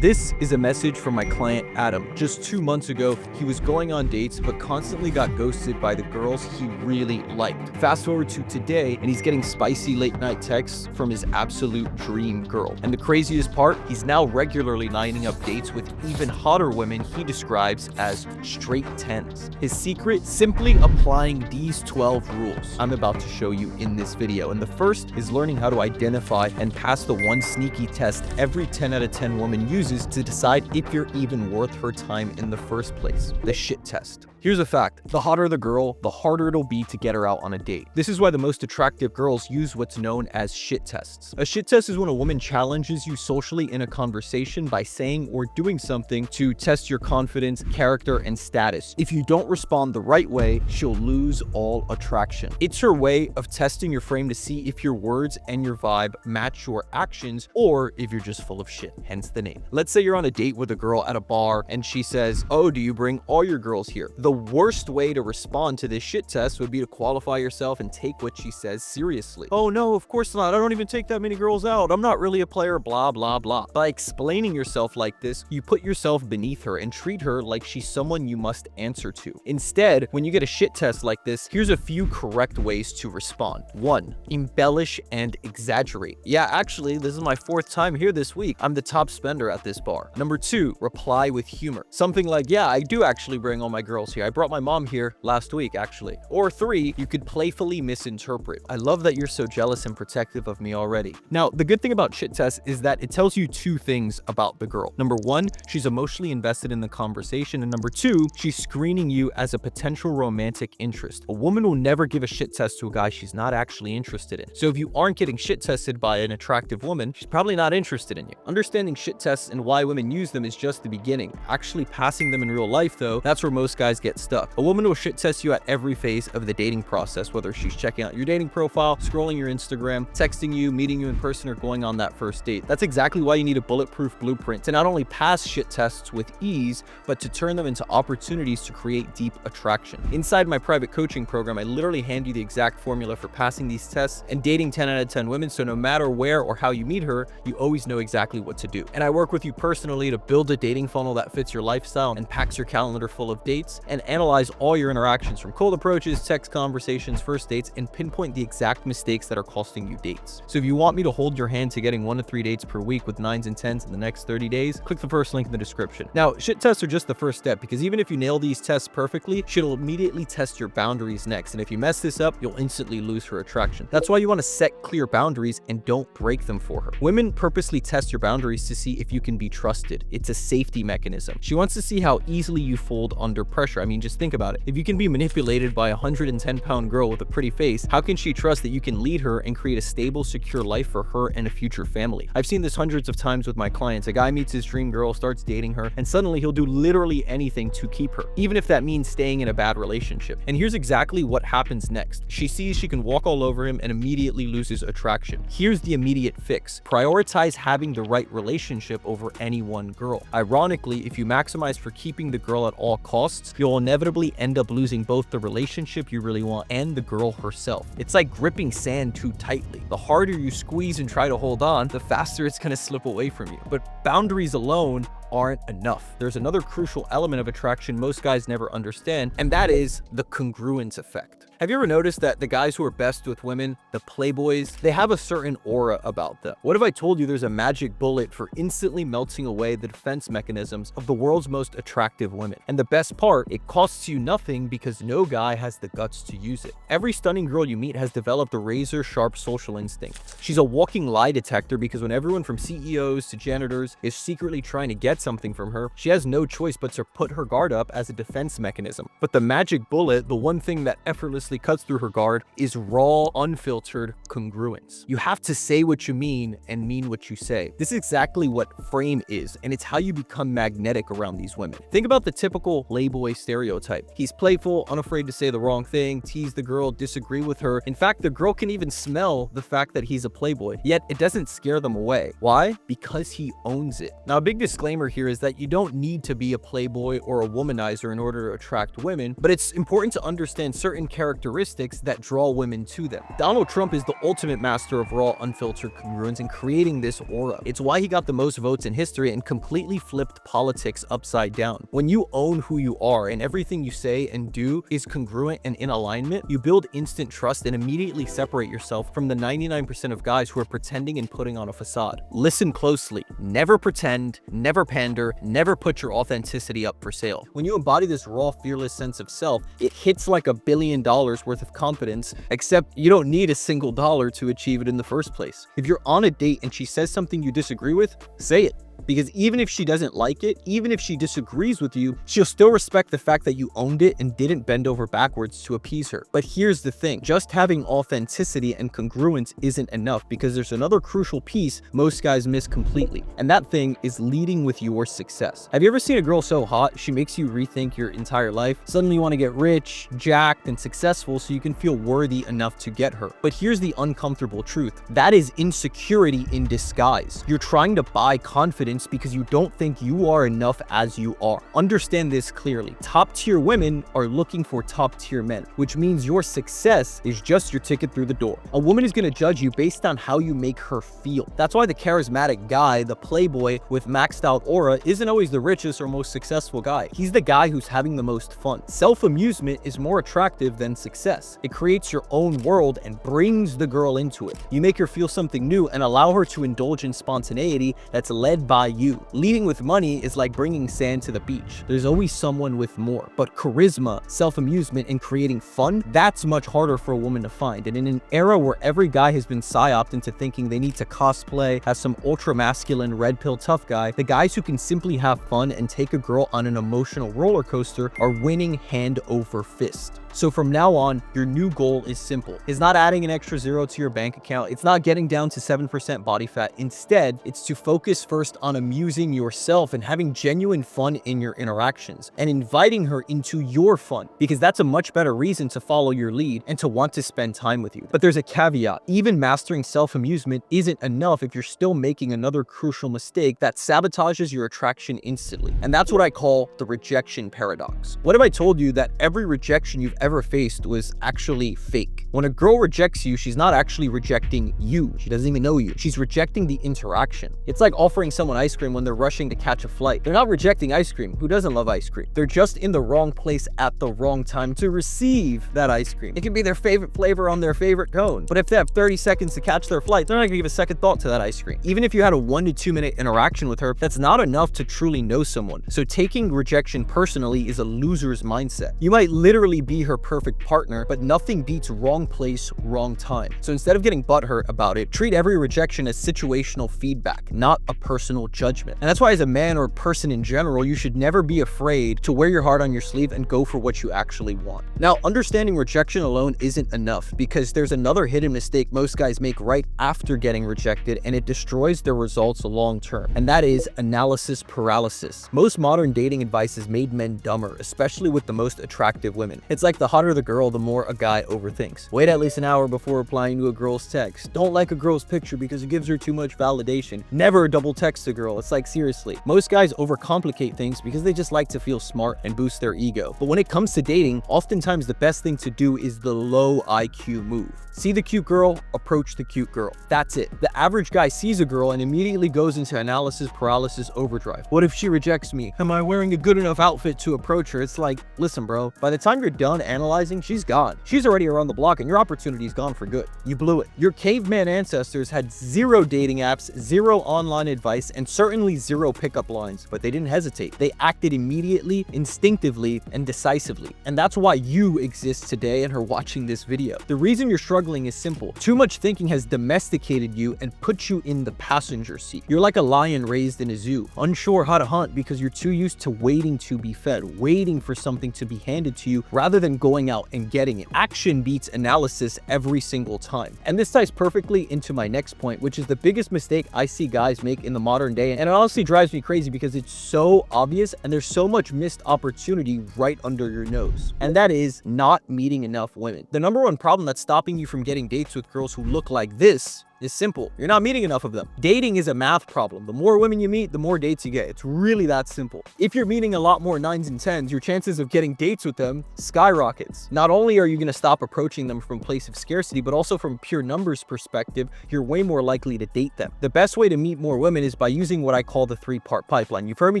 This is a message from my client Adam. Just 2 months ago, he was going on dates but constantly got ghosted by the girls he really liked. Fast forward to today, and he's getting spicy late night texts from his absolute dream girl. And the craziest part, he's now regularly lining up dates with even hotter women he describes as straight 10s. His secret? Simply applying these 12 rules I'm about to show you in this video. And the first is learning how to identify and pass the one sneaky test every 10 out of 10 women uses to decide if you're even worth her time in the first place: the shit test. Here's a fact: the hotter the girl, the harder it'll be to get her out on a date. This is why the most attractive girls use what's known as shit tests. A shit test is when a woman challenges you socially in a conversation by saying or doing something to test your confidence, character, and status. If you don't respond the right way, she'll lose all attraction. It's her way of testing your frame to see if your words and your vibe match your actions, or if you're just full of shit, hence the name. Let's say you're on a date with a girl at a bar and she says, "Oh, do you bring all your girls here?" The worst way to respond to this shit test would be to qualify yourself and take what she says seriously. "Oh no, of course not. I don't even take that many girls out. I'm not really a player, blah, blah, blah." By explaining yourself like this, you put yourself beneath her and treat her like she's someone you must answer to. Instead, when you get a shit test like this, here's a few correct ways to respond. 1. Embellish and exaggerate. "Yeah, actually, this is my 4th time here this week. I'm the top spender at this bar." Number 2, reply with humor. Something like, "Yeah, I do actually bring all my girls here. I brought my mom here last week, actually." Or 3, you could playfully misinterpret. "I love that you're so jealous and protective of me already." Now, the good thing about shit tests is that it tells you 2 things about the girl. Number 1, she's emotionally invested in the conversation. And number 2, she's screening you as a potential romantic interest. A woman will never give a shit test to a guy she's not actually interested in. So if you aren't getting shit tested by an attractive woman, she's probably not interested in you. Understanding shit tests and why women use them is just the beginning. Actually passing them in real life, though, that's where most guys get stuck. A woman will shit test you at every phase of the dating process, whether she's checking out your dating profile, scrolling your Instagram, texting you, meeting you in person, or going on that first date. That's exactly why you need a bulletproof blueprint to not only pass shit tests with ease, but to turn them into opportunities to create deep attraction. Inside my private coaching program, I literally hand you the exact formula for passing these tests and dating 10 out of 10 women, so no matter where or how you meet her, you always know exactly what to do. And I work with you personally to build a dating funnel that fits your lifestyle and packs your calendar full of dates, and analyze all your interactions from cold approaches, text conversations, first dates, and pinpoint the exact mistakes that are costing you dates. So if you want me to hold your hand to getting 1 to 3 dates per week with 9s and 10s in the next 30 days, click the first link in the description. Now, shit tests are just the first step, because even if you nail these tests perfectly, she'll immediately test your boundaries next. And if you mess this up, you'll instantly lose her attraction. That's why you want to set clear boundaries and don't break them for her. Women purposely test your boundaries to see if you can be trusted. It's a safety mechanism. She wants to see how easily you fold under pressure. I mean, just think about it. If you can be manipulated by a 110-pound girl with a pretty face, how can she trust that you can lead her and create a stable, secure life for her and a future family? I've seen this hundreds of times with my clients. A guy meets his dream girl, starts dating her, and suddenly he'll do literally anything to keep her, even if that means staying in a bad relationship. And here's exactly what happens next. She sees she can walk all over him and immediately loses attraction. Here's the immediate fix: prioritize having the right relationship over any one girl. Ironically, if you maximize for keeping the girl at all costs, you'll inevitably end up losing both the relationship you really want and the girl herself. It's like gripping sand too tightly. The harder you squeeze and try to hold on, the faster it's going to slip away from you. But boundaries alone aren't enough. There's another crucial element of attraction most guys never understand, and that is the congruence effect. Have you ever noticed that the guys who are best with women, the playboys, they have a certain aura about them? What if I told you there's a magic bullet for instantly melting away the defense mechanisms of the world's most attractive women? And the best part, it costs you nothing because no guy has the guts to use it. Every stunning girl you meet has developed a razor-sharp social instinct. She's a walking lie detector, because when everyone from CEOs to janitors is secretly trying to get something from her, she has no choice but to put her guard up as a defense mechanism. But the magic bullet, the one thing that effortlessly cuts through her guard, is raw, unfiltered congruence. You have to say what you mean and mean what you say. This is exactly what frame is, and it's how you become magnetic around these women. Think about the typical playboy stereotype. He's playful, unafraid to say the wrong thing, tease the girl, disagree with her. In fact, the girl can even smell the fact that he's a playboy, yet it doesn't scare them away. Why? Because he owns it. Now, a big disclaimer here is that you don't need to be a playboy or a womanizer in order to attract women, but it's important to understand certain characteristics characteristics that draw women to them. Donald Trump is the ultimate master of raw, unfiltered congruence and creating this aura. It's why he got the most votes in history and completely flipped politics upside down. When you own who you are and everything you say and do is congruent and in alignment, you build instant trust and immediately separate yourself from the 99% of guys who are pretending and putting on a facade. Listen closely. Never pretend, never pander, never put your authenticity up for sale. When you embody this raw, fearless sense of self, it hits like $1 billion worth of confidence, except you don't need a single dollar to achieve it in the first place. If you're on a date and she says something you disagree with, say it. Because even if she doesn't like it, even if she disagrees with you, she'll still respect the fact that you owned it and didn't bend over backwards to appease her. But here's the thing, just having authenticity and congruence isn't enough, because there's another crucial piece most guys miss completely, and that thing is leading with your success. Have you ever seen a girl so hot she makes you rethink your entire life? Suddenly you want to get rich, jacked, and successful so you can feel worthy enough to get her. But here's the uncomfortable truth. That is insecurity in disguise. You're trying to buy confidence because you don't think you are enough as you are. Understand this clearly. Top tier women are looking for top tier men, which means your success is just your ticket through the door. A woman is going to judge you based on how you make her feel. That's why the charismatic guy, the playboy with maxed out aura, isn't always the richest or most successful guy. He's the guy who's having the most fun. Self-amusement is more attractive than success. It creates your own world and brings the girl into it. You make her feel something new and allow her to indulge in spontaneity that's led by you. Leading with money is like bringing sand to the beach. There's always someone with more. But charisma, self-amusement, and creating fun, that's much harder for a woman to find. And in an era where every guy has been psyoped into thinking they need to cosplay as some ultra-masculine red pill tough guy, the guys who can simply have fun and take a girl on an emotional roller coaster are winning hand over fist. So from now on, your new goal is simple. It's not adding an extra zero to your bank account. It's not getting down to 7% body fat. Instead, it's to focus first on amusing yourself and having genuine fun in your interactions and inviting her into your fun, because that's a much better reason to follow your lead and to want to spend time with you. But there's a caveat. Even mastering self-amusement isn't enough if you're still making another crucial mistake that sabotages your attraction instantly. And that's what I call the rejection paradox. What if I told you that every rejection you've ever faced was actually fake? When a girl rejects you, she's not actually rejecting you. She doesn't even know you. She's rejecting the interaction. It's like offering someone ice cream when they're rushing to catch a flight. They're not rejecting ice cream. Who doesn't love ice cream? They're just in the wrong place at the wrong time to receive that ice cream. It can be their favorite flavor on their favorite cone, but if they have 30 seconds to catch their flight, they're not gonna give a second thought to that ice cream. Even if you had a 1 to 2 minute interaction with her, that's not enough to truly know someone. So taking rejection personally is a loser's mindset. You might literally be her perfect partner, but nothing beats wrong place, wrong time. So instead of getting butthurt about it, treat every rejection as situational feedback, not a personal judgment. And that's why as a man or person in general, you should never be afraid to wear your heart on your sleeve and go for what you actually want. Now, understanding rejection alone isn't enough, because there's another hidden mistake most guys make right after getting rejected, and it destroys their results long term. And that is analysis paralysis. Most modern dating advice has made men dumber, especially with the most attractive women. It's like the hotter the girl, the more a guy overthinks. Wait at least an hour before replying to a girl's text. Don't like a girl's picture because it gives her too much validation. Never double text a girl. It's like, seriously. Most guys overcomplicate things because they just like to feel smart and boost their ego. But when it comes to dating, oftentimes the best thing to do is the low IQ move. See the cute girl, approach the cute girl. That's it. The average guy sees a girl and immediately goes into analysis paralysis overdrive. What if she rejects me? Am I wearing a good enough outfit to approach her? It's like, listen, bro, by the time you're done analyzing, she's gone. She's already around the block and your opportunity's gone for good. You blew it. Your caveman ancestors had zero dating apps, zero online advice, and certainly zero pickup lines, but they didn't hesitate. They acted immediately, instinctively, and decisively. And that's why you exist today and are watching this video. The reason you're struggling is simple. Too much thinking has domesticated you and put you in the passenger seat. You're like a lion raised in a zoo, unsure how to hunt because you're too used to waiting to be fed, waiting for something to be handed to you rather than going out and getting it. Action beats analysis every single time. And this ties perfectly into my next point, which is the biggest mistake I see guys make in the modern day. And it honestly drives me crazy because it's so obvious and there's so much missed opportunity right under your nose. And that is not meeting enough women. The number one problem that's stopping you from getting dates with girls who look like this is simple. You're not meeting enough of them. Dating is a math problem. The more women you meet, the more dates you get. It's really that simple. If you're meeting a lot more 9s and 10s, your chances of getting dates with them skyrockets. Not only are you going to stop approaching them from a place of scarcity, but also from a pure numbers perspective, you're way more likely to date them. The best way to meet more women is by using what I call the 3-part pipeline. You've heard me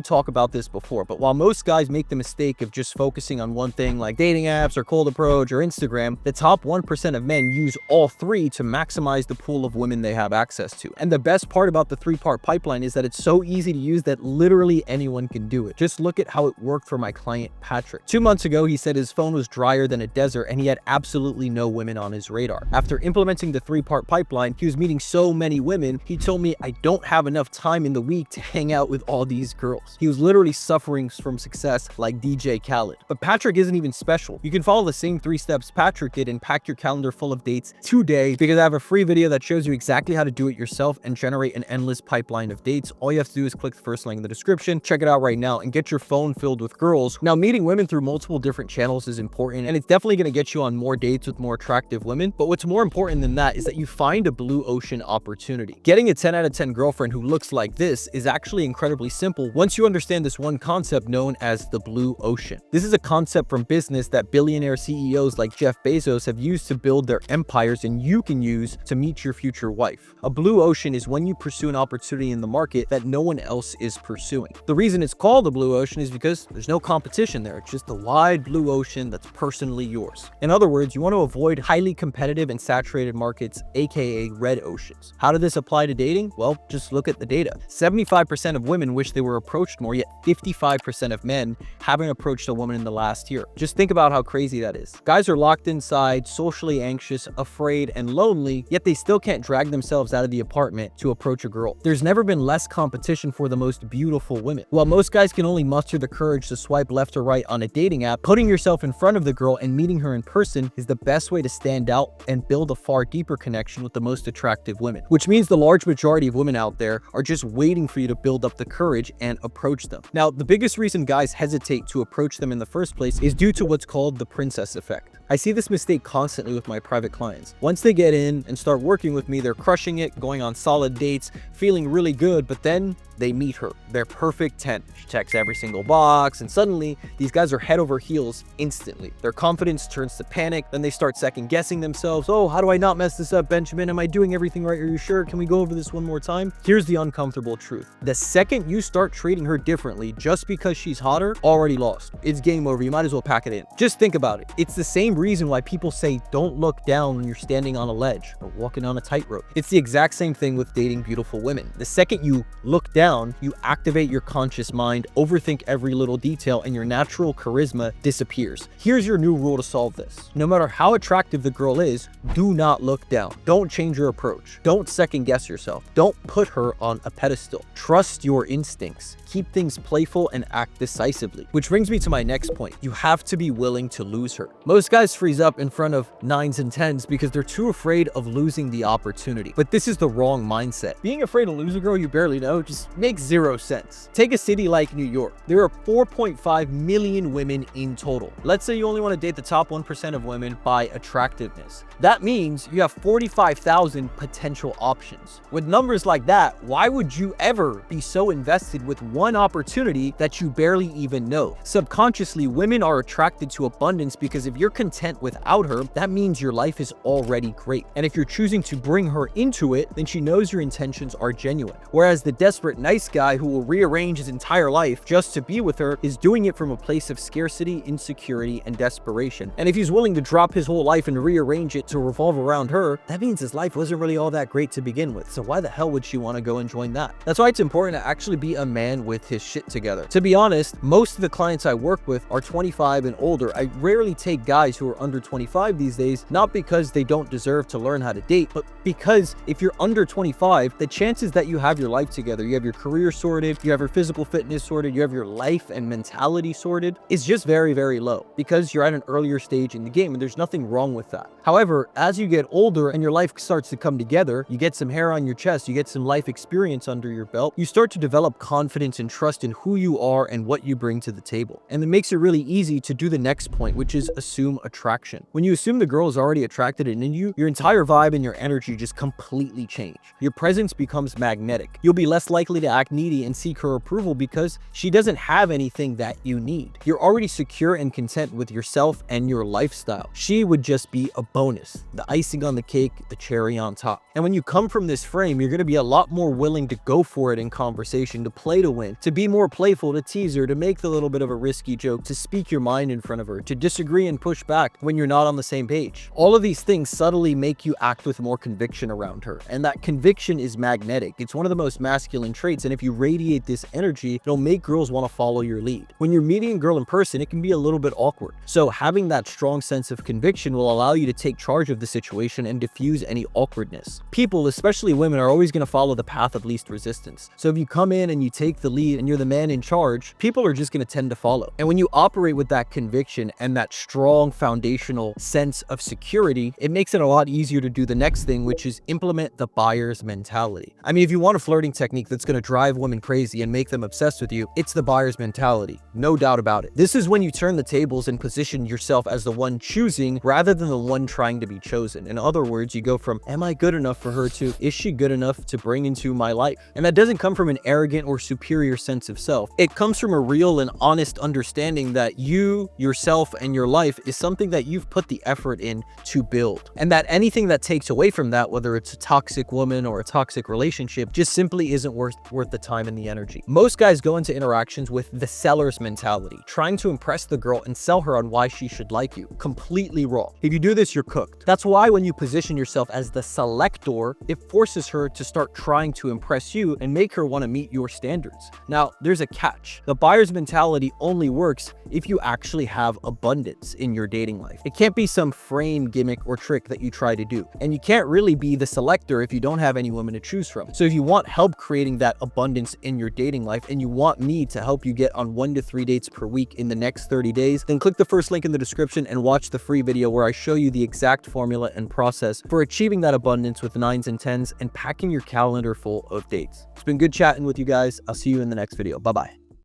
talk about this before, but while most guys make the mistake of just focusing on one thing like dating apps or cold approach or Instagram, the top 1% of men use all 3 to maximize the pool of women they have access to. And the best part about the 3-part pipeline is that it's so easy to use that literally anyone can do it. Just look at how it worked for my client Patrick. 2 months ago, he said his phone was drier than a desert and he had absolutely no women on his radar. After implementing the 3-part pipeline, he was meeting so many women, he told me, I don't have enough time in the week to hang out with all these girls. He was literally suffering from success like DJ Khaled. But Patrick isn't even special. You can follow the same 3 steps Patrick did and pack your calendar full of dates today, because I have a free video that shows you exactly how to do it yourself and generate an endless pipeline of dates. All you have to do is click the first link in the description, check it out right now, and get your phone filled with girls. Now, meeting women through multiple different channels is important, and it's definitely going to get you on more dates with more attractive women. But what's more important than that is that you find a blue ocean opportunity. Getting a 10 out of 10 girlfriend who looks like this is actually incredibly simple once you understand this one concept known as the blue ocean. This is a concept from business that billionaire CEOs like Jeff Bezos have used to build their empires, and you can use to meet your future wife. A blue ocean is when you pursue an opportunity in the market that no one else is pursuing. The reason it's called the blue ocean is because there's no competition there. It's just a wide blue ocean that's personally yours. In other words, you want to avoid highly competitive and saturated markets, aka red oceans. How did this apply to dating? Well, just look at the data. 75% of women wish they were approached more, yet 55% of men haven't approached a woman in the last year. Just think about how crazy that is. Guys are locked inside, socially anxious, afraid, and lonely, yet they still can't drag themselves out of the apartment to approach a girl. There's never been less competition for the most beautiful women. While most guys can only muster the courage to swipe left or right on a dating app, putting yourself in front of the girl and meeting her in person is the best way to stand out and build a far deeper connection with the most attractive women. Which means the large majority of women out there are just waiting for you to build up the courage and approach them. Now, the biggest reason guys hesitate to approach them in the first place is due to what's called the princess effect. I see this mistake constantly with my private clients. Once they get in and start working with me, they're crushing it, going on solid dates, feeling really good, but then they meet her. They're perfect 10. She checks every single box, and suddenly these guys are head over heels instantly. Their confidence turns to panic. Then they start second guessing themselves. Oh, how do I not mess this up, Benjamin? Am I doing everything right? Are you sure? Can we go over this one more time? Here's the uncomfortable truth. The second you start treating her differently just because she's hotter, already lost. It's game over. You might as well pack it in. Just think about it. It's the same reason why people say don't look down when you're standing on a ledge or walking on a tightrope. It's the exact same thing with dating beautiful women. The second you look down, you activate your conscious mind, overthink every little detail, and your natural charisma disappears. Here's your new rule to solve this. No matter how attractive the girl is, do not look down. Don't change your approach. Don't second guess yourself. Don't put her on a pedestal. Trust your instincts. Keep things playful and act decisively. Which brings me to my next point. You have to be willing to lose her. Most guys freeze up in front of 9s and 10s because they're too afraid of losing the opportunity. But this is the wrong mindset. Being afraid to lose a girl you barely know just makes zero sense. Take a city like New York. There are 4.5 million women in total. Let's say you only want to date the top 1% of women by attractiveness. That means you have 45,000 potential options. With numbers like that, why would you ever be so invested with one opportunity that you barely even know? Subconsciously, women are attracted to abundance because if you're content without her, that means your life is already great. And if you're choosing to bring her into it, then she knows your intentions are genuine. Whereas the desperate nice guy who will rearrange his entire life just to be with her is doing it from a place of scarcity, insecurity, and desperation. And if he's willing to drop his whole life and rearrange it to revolve around her, that means his life wasn't really all that great to begin with. So why the hell would she want to go and join that? That's why it's important to actually be a man with his shit together. To be honest, most of the clients I work with are 25 and older. I rarely take guys who are under 25 these days, not because they don't deserve to learn how to date, but because if you're under 25, the chances that you have your life together, you have your career sorted, you have your physical fitness sorted, you have your life and mentality sorted, is just very, very low because you're at an earlier stage in the game, and there's nothing wrong with that. However, as you get older and your life starts to come together, you get some hair on your chest, you get some life experience under your belt, you start to develop confidence and trust in who you are and what you bring to the table. And it makes it really easy to do the next point, which is assume a attraction. When you assume the girl is already attracted in you, your entire vibe and your energy just completely change. Your presence becomes magnetic. You'll be less likely to act needy and seek her approval because she doesn't have anything that you need. You're already secure and content with yourself and your lifestyle. She would just be a bonus, the icing on the cake, the cherry on top. And when you come from this frame, you're going to be a lot more willing to go for it in conversation, to play to win, to be more playful, to tease her, to make the little bit of a risky joke, to speak your mind in front of her, to disagree and push back when you're not on the same page. All of these things subtly make you act with more conviction around her, and that conviction is magnetic. It's one of the most masculine traits, and if you radiate this energy, it'll make girls want to follow your lead. When you're meeting a girl in person, it can be a little bit awkward. So having that strong sense of conviction will allow you to take charge of the situation and diffuse any awkwardness. People, especially women, are always going to follow the path of least resistance. So if you come in and you take the lead and you're the man in charge, people are just going to tend to follow. And when you operate with that conviction and that strong foundational sense of security, it makes it a lot easier to do the next thing, which is implement the buyer's mentality. I mean, if you want a flirting technique that's going to drive women crazy and make them obsessed with you, it's the buyer's mentality. No doubt about it. This is when you turn the tables and position yourself as the one choosing rather than the one trying to be chosen. In other words, you go from, am I good enough for her, to, is she good enough to bring into my life? And that doesn't come from an arrogant or superior sense of self. It comes from a real and honest understanding that you, yourself, and your life is something that you've put the effort in to build. And that anything that takes away from that, whether it's a toxic woman or a toxic relationship, just simply isn't worth the time and the energy. Most guys go into interactions with the seller's mentality, trying to impress the girl and sell her on why she should like you. Completely wrong. If you do this, you're cooked. That's why when you position yourself as the selector, it forces her to start trying to impress you and make her want to meet your standards. Now, there's a catch. The buyer's mentality only works if you actually have abundance in your dating life. It can't be some frame, gimmick, or trick that you try to do. And you can't really be the selector if you don't have any women to choose from. So if you want help creating that abundance in your dating life and you want me to help you get on 1 to 3 dates per week in the next 30 days, then click the first link in the description and watch the free video where I show you the exact formula and process for achieving that abundance with 9s and 10s and packing your calendar full of dates. It's been good chatting with you guys. I'll see you in the next video. Bye-bye.